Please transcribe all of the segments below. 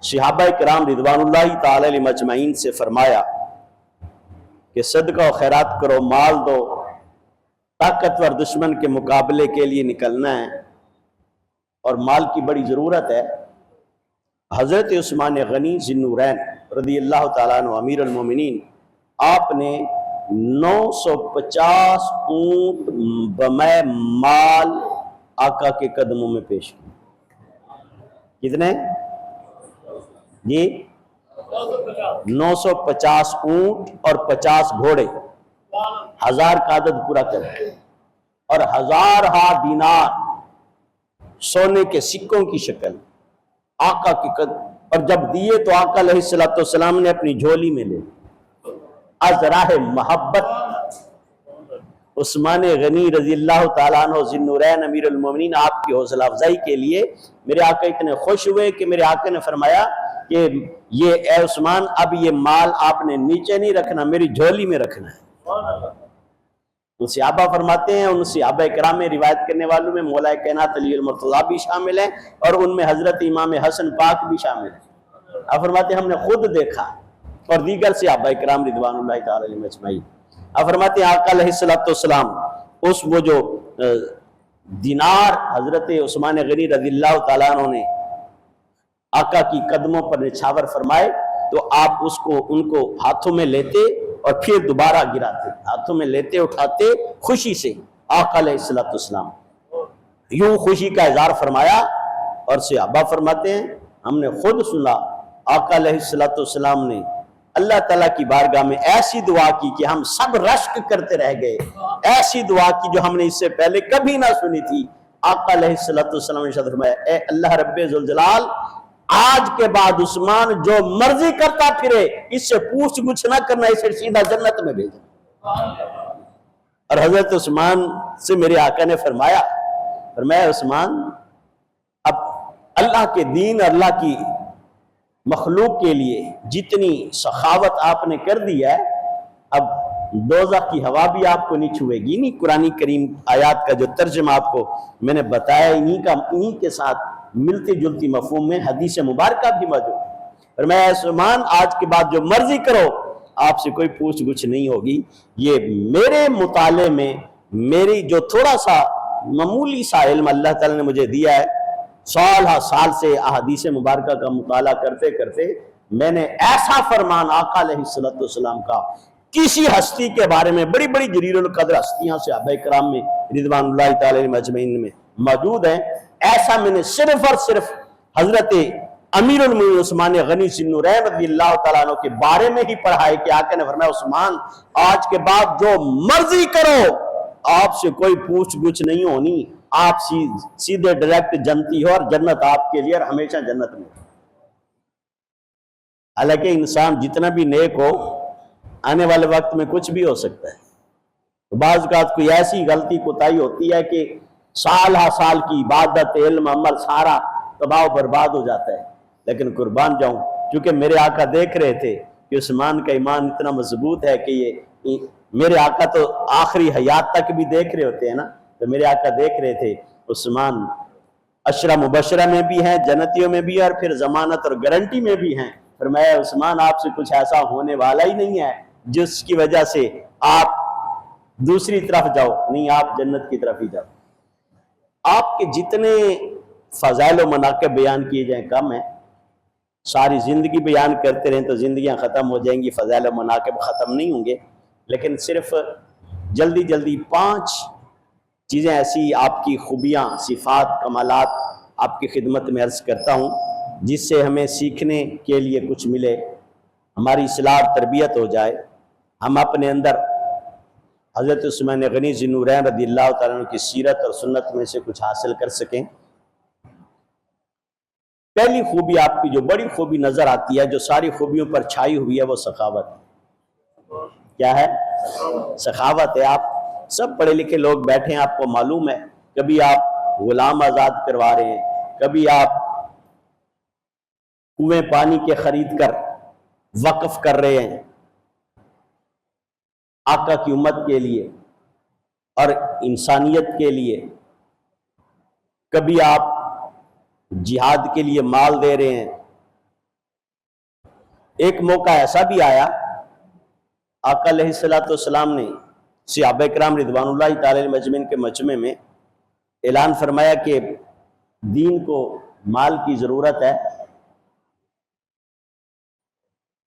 صحابہ کرام رضواناللہ تعالی علیہم اجمعین سے فرمایا کہ صدقہ و خیرات کرو، مال دو، طاقتور دشمن کے مقابلے کے لیے نکلنا ہے اور مال کی بڑی ضرورت ہے۔ حضرت عثمان غنی ذی النورین رضی اللہ تعالیٰ عنہ امیر المومنین، آپ نے 950 اونٹ بمع مال آقا کے قدموں میں پیش کی۔ کتنے؟ جی 950 اونٹ اور 50 گھوڑے، 1000 کا عدد پورا کرتے اور 1000 دینار سونے کے سکوں کی شکل آقا کی قدم، اور جب دیے تو آقا علیہ السلام نے اپنی جھولی میں لے از راہ محبت عثمان غنی رضی اللہ تعالیٰ عنہ ذی النورین امیر المومنین آپ کی حوصلہ افزائی کے لیے میرے آقا اتنے خوش ہوئے کہ میرے آقا نے فرمایا کہ یہ اے عثمان، اب یہ مال آپ نے نیچے نہیں رکھنا، میری جھولی میں رکھنا ہے۔ ان صحابہ فرماتے ہیں، ان صحابہ کرام میں روایت کرنے والوں میں مولا کائنات علی المرتضیٰ بھی شامل ہیں اور ان میں حضرت امام حسن پاک بھی شامل ہیں۔ آپ فرماتے ہیں ہم نے خود دیکھا اور دیگر صحابہ کرام رضوان اللہ تعالی علیہم اجمعین۔ آپ فرماتے ہیں آقا علیہ السلام اس وہ جو دینار حضرت عثمان غنی رضی اللہ تعالیٰ عنہ نے آقا کی قدموں پر نچھاور فرمائے تو آپ ان کو ہاتھوں میں لیتے اور پھر دوبارہ گراتے، ہاتھوں میں لیتے اٹھاتے خوشی سے۔ آقا علیہ السلام یوں خوشی کا اظہار فرمایا اور صحابہ فرماتے ہیں ہم نے خود سنا آقا علیہ السلام نے اللہ تعالیٰ کی بارگاہ میں ایسی دعا کی کہ ہم سب رشک کرتے رہ گئے، ایسی دعا کی جو ہم نے اس سے پہلے کبھی نہ سنی تھی۔ آقا علیہ السلام نے ارشاد فرمایا اے اللہ رب ذوالجلال، آج کے بعد عثمان جو مرضی کرتا پھرے، اس سے پوچھ گچھ نہ کرنا، اسے سیدھا جنت میں بھیجنا۔ اور حضرت عثمان سے میرے آقا نے فرمایا عثمان، اب اللہ کے دین اور اللہ کی مخلوق کے لیے جتنی سخاوت آپ نے کر دی ہے، اب دوزخ کی ہوا بھی آپ کو نہیں چھوئے گی۔ نہیں، قرآن کریم آیات کا جو ترجمہ آپ کو میں نے بتایا انہی کے ساتھ ملتی جلتی مفہوم میں حدیث مبارکہ بھی موجود ہے۔ اور میں عثمان آج کے بعد جو مرضی کرو، آپ سے کوئی پوچھ گچھ نہیں ہوگی۔ یہ میرے مطالعے میں میری جو تھوڑا سا معمولی سا علم اللہ تعالیٰ نے مجھے دیا ہے، سال سے احادیث مبارکہ کا مطالعہ کرتے کرتے میں نے ایسا فرمان آقا علیہ السلام کا کسی ہستی کے بارے میں، بڑی بڑی جلیل القدر ہستیاں صحابہ کرام میں رضوان اللہ تعالی علیہم اجمعین میں موجود ہیں، ایسا میں نے صرف اور صرف حضرت امیر المومنین عثمان غنی ذی النورین رضی اللہ تعالیٰ عنہ کے بارے میں ہی پڑھا ہے کہ آقا نے فرمایا عثمان آج کے بعد جو مرضی کرو، آپ سے کوئی پوچھ گچھ نہیں ہونی، آپ سیدھے ڈائریکٹ جنتی ہو اور جنت آپ کے لیے اور ہمیشہ جنت میں۔ حالانکہ انسان جتنا بھی نیک ہو، آنے والے وقت میں کچھ بھی ہو سکتا ہے۔ بعض اوقات کوئی ایسی غلطی کوتاہی ہوتی ہے کہ سال کی عبادت، علم، عمل سارا تباہ و برباد ہو جاتا ہے۔ لیکن قربان جاؤں، چونکہ میرے آقا دیکھ رہے تھے کہ عثمان کا ایمان اتنا مضبوط ہے کہ یہ میرے آقا تو آخری حیات تک بھی دیکھ رہے ہوتے ہیں نا، تو میرے آقا دیکھ رہے تھے عثمان عشرہ مبشرہ میں بھی ہیں، جنتیوں میں بھی، اور پھر ضمانت اور گارنٹی میں بھی ہیں۔ فرمایا عثمان آپ سے کچھ ایسا ہونے والا ہی نہیں ہے جس کی وجہ سے آپ دوسری طرف جاؤ، نہیں آپ جنت کی طرف ہی جاؤ۔ آپ کے جتنے فضائل و مناقب بیان کیے جائیں کم ہیں، ساری زندگی بیان کرتے رہیں تو زندگیاں ختم ہو جائیں گی، فضائل و مناقب ختم نہیں ہوں گے، لیکن صرف جلدی 5 چیزیں ایسی آپ کی خوبیاں، صفات، کمالات آپ کی خدمت میں عرض کرتا ہوں، جس سے ہمیں سیکھنے کے لیے کچھ ملے، ہماری اصلاح اور تربیت ہو جائے، ہم اپنے اندر حضرت عثمان غنی ذی النورین رضی اللہ تعالیٰ عنہ کی سیرت اور سنت میں سے کچھ حاصل کر سکیں۔ پہلی خوبی آپ کی جو بڑی خوبی نظر آتی ہے، جو ساری خوبیوں پر چھائی ہوئی ہے، وہ سخاوت۔ کیا ہے؟ سخاوت ہے۔ آپ سب پڑھے لکھے لوگ بیٹھے ہیں، آپ کو معلوم ہے، کبھی آپ غلام آزاد کروا رہے ہیں، کبھی آپ کنویں پانی کے خرید کر وقف کر رہے ہیں آقا کی امت کے لیے اور انسانیت کے لیے، کبھی آپ جہاد کے لیے مال دے رہے ہیں، ایک موقع ایسا بھی آیا، آقا علیہ السلام نے صحابہ کرام رضوان اللہ تعالی مجمعین کے مجمع میں اعلان فرمایا کہ دین کو مال کی ضرورت ہے۔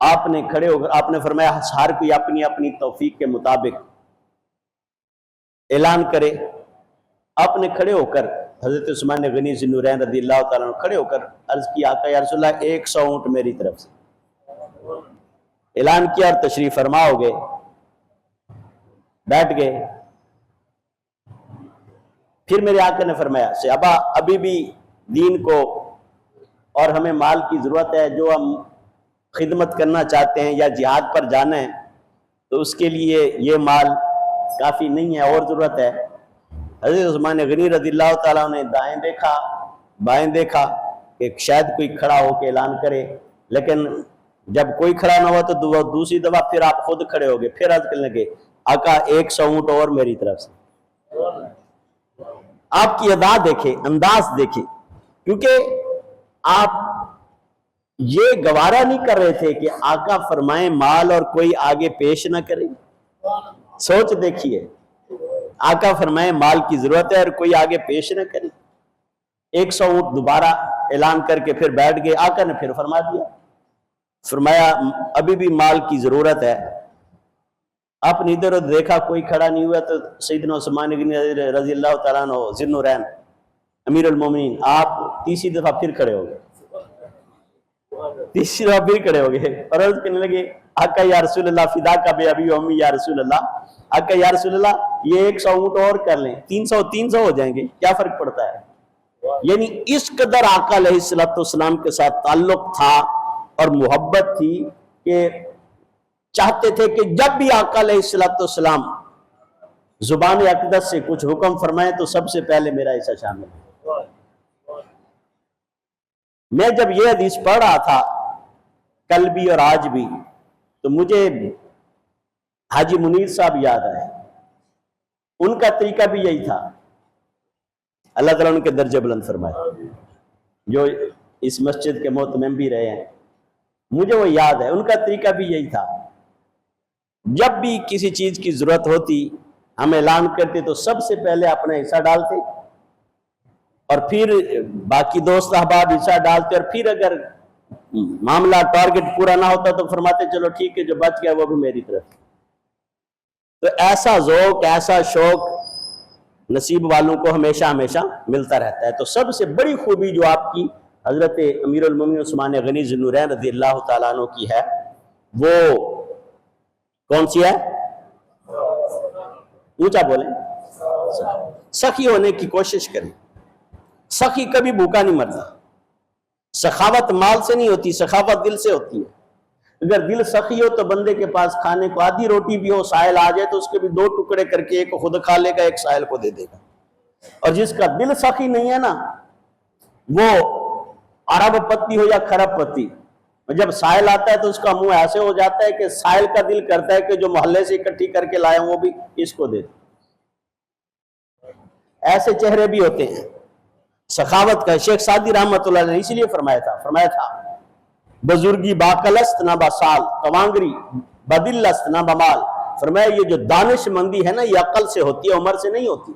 آپ نے کھڑے ہو کر آپ نے فرمایا ہر کوئی اپنی اپنی توفیق کے مطابق اعلان کرے۔ آپ نے کھڑے ہو کر حضرت عثمان غنی ذی النورین رضی اللہ تعالیٰ عنہ کھڑے ہو کر عرض کیا آقا یا رسول اللہ 100 اونٹ میری طرف سے، اعلان کیا اور تشریف فرما ہو گئے، بیٹھ گئے۔ پھر میرے آقا نے فرمایا صحابہ ابھی بھی دین کو اور ہمیں مال کی ضرورت ہے، جو ہم خدمت کرنا چاہتے ہیں یا جہاد پر جانا ہے تو اس کے لیے یہ مال کافی نہیں ہے، اور ضرورت ہے۔ حضرت عثمان غنی رضی اللہ تعالیٰ نے دائیں دیکھا بائیں دیکھا کہ شاید کوئی کھڑا ہو کے اعلان کرے، لیکن جب کوئی کھڑا نہ ہوا تو دوسری دفعہ پھر آپ خود کھڑے ہو گئے، پھر عرض کرنے لگے آقا 100 اونٹ اور میری طرف سے۔ آپ کی ادا دیکھے، انداز دیکھے، کیونکہ آپ یہ گوارا نہیں کر رہے تھے کہ آقا فرمائیں مال اور کوئی آگے پیش نہ کرے۔ سوچ دیکھیے، آقا فرمائیں مال کی ضرورت ہے اور کوئی آگے پیش نہ کرے۔ 100 اونٹ دوبارہ اعلان کر کے پھر بیٹھ گئے۔ آقا نے پھر فرما دیا، فرمایا ابھی بھی مال کی ضرورت ہے۔ آپ نے ادھر ادھر دیکھا کوئی کھڑا نہیں ہوا تو سیدنا عثمان غنی رضی اللہ تعالیٰ عنہ ذی النورین امیر المومنین آپ تیسری دفعہ پھر کھڑے ہو گئے، تیسری دفعہ پھر کھڑے ہو گئے اور عرض کرنے لگے آقا یا رسول اللہ فدا کا بے ابی و امی یا رسول اللہ، آقا یا رسول اللہ یہ 100 اونٹ اور کر لیں، 300 ہو جائیں گے، کیا فرق پڑتا ہے؟ یعنی اس قدر آقا علیہ السلام کے ساتھ تعلق تھا اور محبت تھی کہ چاہتے تھے کہ جب بھی آقا علیہ السلام زبان اقدس سے کچھ حکم فرمائے تو سب سے پہلے میرا حصہ شامل ہے۔ میں جب یہ حدیث پڑھ رہا تھا کل بھی اور آج بھی تو مجھے حاجی منیر صاحب یاد آئے، ان کا طریقہ بھی یہی تھا، اللہ تعالیٰ ان کے درجے بلند فرمائے، جو اس مسجد کے مہتمم بھی رہے ہیں، مجھے وہ یاد ہے، ان کا طریقہ بھی یہی تھا۔ جب بھی کسی چیز کی ضرورت ہوتی ہم اعلان کرتے تو سب سے پہلے اپنا حصہ ڈالتے اور پھر باقی دوست احباب حصہ ڈالتے، اور پھر اگر معاملہ ٹارگٹ پورا نہ ہوتا تو فرماتے چلو ٹھیک ہے جو بچ گیا وہ بھی میری طرف۔ تو ایسا ذوق ایسا شوق نصیب والوں کو ہمیشہ ہمیشہ ملتا رہتا ہے۔ تو سب سے بڑی خوبی جو آپ کی حضرت امیر المومنین عثمان غنی ذی النورین رضی اللہ تعالیٰ عنہ کی ہے وہ کون سی ہے؟ اونچا بولیں، سخی ہونے کی کوشش کریں۔ سخی کبھی بھوکا نہیں مرتا، سخاوت مال سے نہیں ہوتی، سخاوت دل سے ہوتی ہے۔ اگر دل سخی ہو تو بندے کے پاس کھانے کو آدھی روٹی بھی ہو، سائل آ جائے تو اس کے بھی 2 ٹکڑے کر کے ایک خود کھا لے گا، ایک سائل کو دے دے گا۔ اور جس کا دل سخی نہیں ہے نا وہ عرب پتی ہو یا خرب پتی، جب سائل آتا ہے تو اس کا منہ ایسے ہو جاتا ہے کہ سائل کا دل کرتا ہے کہ جو محلے سے اکٹھی کر کے لائے وہ بھی اس کو دے۔ ایسے چہرے بھی ہوتے ہیں سخاوت کا۔ شیخ سعدی رحمۃ اللہ نے اس لیے فرمایا تھا بزرگی باقلست نہ بسال، توانگری بدلست نہ بمال۔ فرمایا یہ جو دانش مندی ہے نا یہ عقل سے ہوتی ہے، عمر سے نہیں ہوتی۔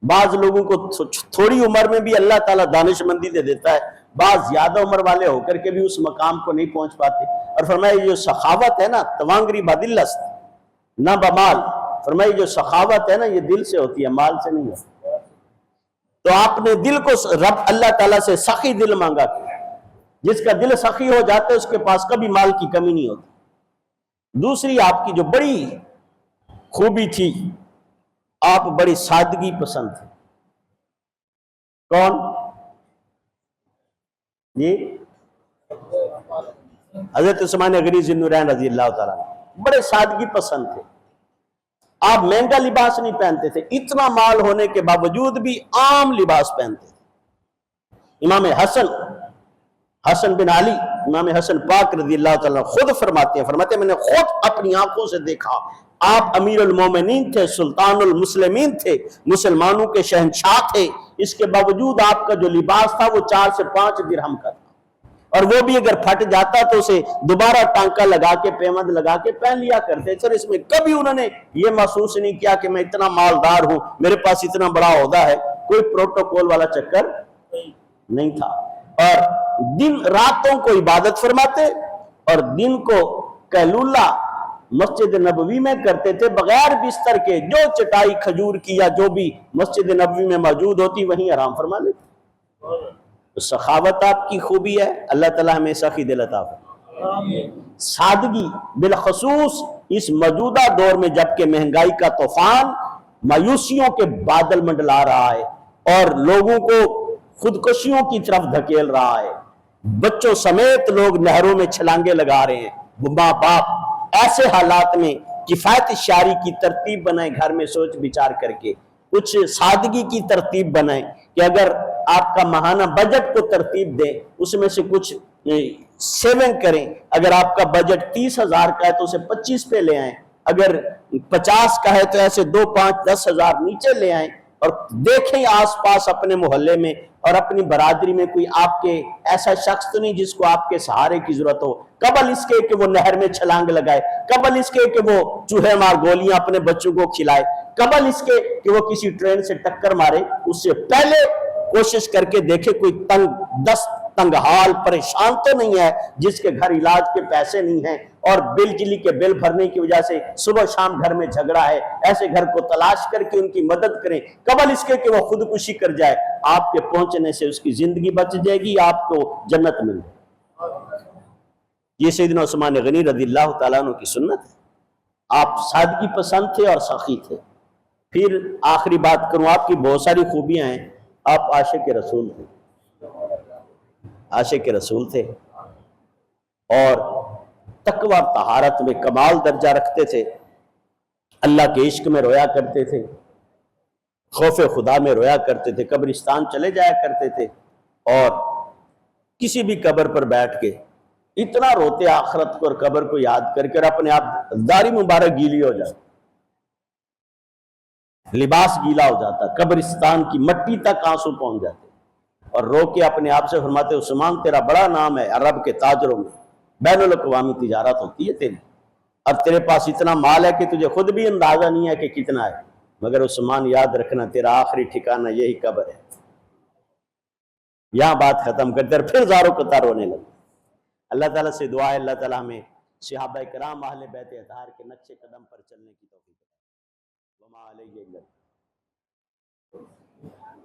بعض لوگوں کو تھوڑی عمر میں بھی اللہ تعالیٰ دانش مندی دے دیتا ہے، بعض زیادہ عمر والے ہو کر کے بھی اس مقام کو نہیں پہنچ پاتے۔ اور فرمایا یہ جو سخاوت ہے نا توانگری بدلست نہ بمال، فرمایا جو سخاوت ہے نا یہ دل سے ہوتی ہے، مال سے نہیں ہوتی۔ تو آپ نے دل کو رب اللہ تعالیٰ سے سخی دل مانگا، جس کا دل سخی ہو جاتا ہے اس کے پاس کبھی مال کی کمی نہیں ہوتی۔ دوسری آپ کی جو بڑی خوبی تھی، آپ بڑی سادگی پسند تھے۔ کون جی؟ حضرت عثمان غنی ذی النورین رضی اللہ تعالیٰ عنہ بڑے سادگی پسند تھے۔ آپ مہنگا لباس نہیں پہنتے تھے، اتنا مال ہونے کے باوجود بھی عام لباس پہنتے تھے۔ امام حسن بن علی، امام حسن پاک رضی اللہ تعالیٰ خود فرماتے ہیں میں نے خود اپنی آنکھوں سے دیکھا، آپ امیر المومنین تھے، سلطان المسلمین تھے، مسلمانوں کے شہنشاہ تھے، اس کے باوجود آپ کا جو لباس تھا وہ 4 سے 5 درہم کا تھا۔ اور وہ بھی اگر پھٹ جاتا تو اسے دوبارہ ٹانکا لگا کے پیمند لگا کے پہن لیا کرتے. سر اس میں کبھی انہوں نے یہ محسوس نہیں کیا کہ میں اتنا مالدار ہوں, میرے پاس اتنا بڑا عہدہ ہے, کوئی پروٹوکول والا چکر نہیں تھا. اور دن راتوں کو عبادت فرماتے اور دن کو قیلولہ مسجد نبوی میں کرتے تھے بغیر بستر کے, جو چٹائی کھجور کی یا جو بھی مسجد نبوی میں موجود ہوتی وہیں آرام فرما لیتے. سخاوت آپ کی خوبی ہے, اللہ تعالیٰ ہمیں سخی دل عطا فرمائے. سادگی بالخصوص اس موجودہ دور میں جبکہ مہنگائی کا طوفان مایوسیوں کے بادل منڈلا رہا ہے اور لوگوں کو خودکشیوں کی طرف دھکیل رہا ہے, بچوں سمیت لوگ نہروں میں چھلانگے لگا رہے ہیں, ماں باپ ایسے حالات میں کفایت شعری کی ترتیب بنائیں, گھر میں سوچ بچار کر کے کچھ سادگی کی ترتیب بنائیں کہ اگر آپ کا ماہانہ بجٹ کو ترتیب دیں, اس میں سے کچھ سیونگ کریں. اگر آپ کا بجٹ 30,000 کا ہے تو اسے 25 پہ لے آئیں, اگر 50 کا ہے تو ایسے 2, 5, 10,000 نیچے لے آئیں اور دیکھیں آس پاس اپنے محلے میں اور اپنی برادری میں کوئی آپ کے ایسا شخص تو نہیں جس کو آپ کے سہارے کی ضرورت ہو, قبل اس کے کہ وہ نہر میں چھلانگ لگائے, قبل اس کے کہ وہ چوہے مار گولیاں اپنے بچوں کو کھلائے, قبل اس کے کہ وہ کسی ٹرین سے ٹکر مارے, اس سے پہلے کوشش کر کے دیکھے کوئی تنگ دست تنگ حال پریشان تو نہیں ہے جس کے گھر علاج کے پیسے نہیں ہیں اور بجلی کے بل بھرنے کی وجہ سے صبح شام گھر میں جھگڑا ہے, ایسے گھر کو تلاش کر کے ان کی مدد کریں قبل اس کے کہ وہ خودکشی کر جائے. آپ کے پہنچنے سے اس کی زندگی بچ جائے گی, آپ کو جنت مل جائے. یہ سیدنا عثمان غنی رضی اللہ تعالیٰ عنہ کی سنت ہے. آپ سادگی پسند تھے اور سخی تھے. پھر آخری بات کروں, آپ کی بہت ساری خوبیاں ہیں, آپ عاشق رسول تھے, عاشق رسول تھے اور تقوی اور طہارت میں کمال درجہ رکھتے تھے, اللہ کے عشق میں رویا کرتے تھے, خوف خدا میں رویا کرتے تھے, قبرستان چلے جایا کرتے تھے اور کسی بھی قبر پر بیٹھ کے اتنا روتے آخرت کو اور قبر کو یاد کر کے, اپنے آپ داڑھی مبارک گیلی ہو جاتی, لباس گیلا ہو جاتا, قبرستان کی مٹی تک آنسو پہنچ جاتے اور رو کے اپنے آپ سے فرماتے عثمان تیرا بڑا نام ہے عرب کے تاجروں میں, بین الاقوامی تجارت ہوتی ہے تیری, اور تیرے پاس اتنا مال ہے کہ تجھے خود بھی اندازہ نہیں ہے کہ کتنا ہے, مگر عثمان یاد رکھنا تیرا آخری ٹھکانہ یہی قبر ہے. یہاں بات ختم کرتے اور پھر زاروں قطار رونے لگے. اللہ تعالیٰ سے دعا ہے اللہ تعالیٰ ہمیں صحابہ کرام اہل بیت اطہار کے نقش قدم پر چلنے کی توفیق دے. وما علیہ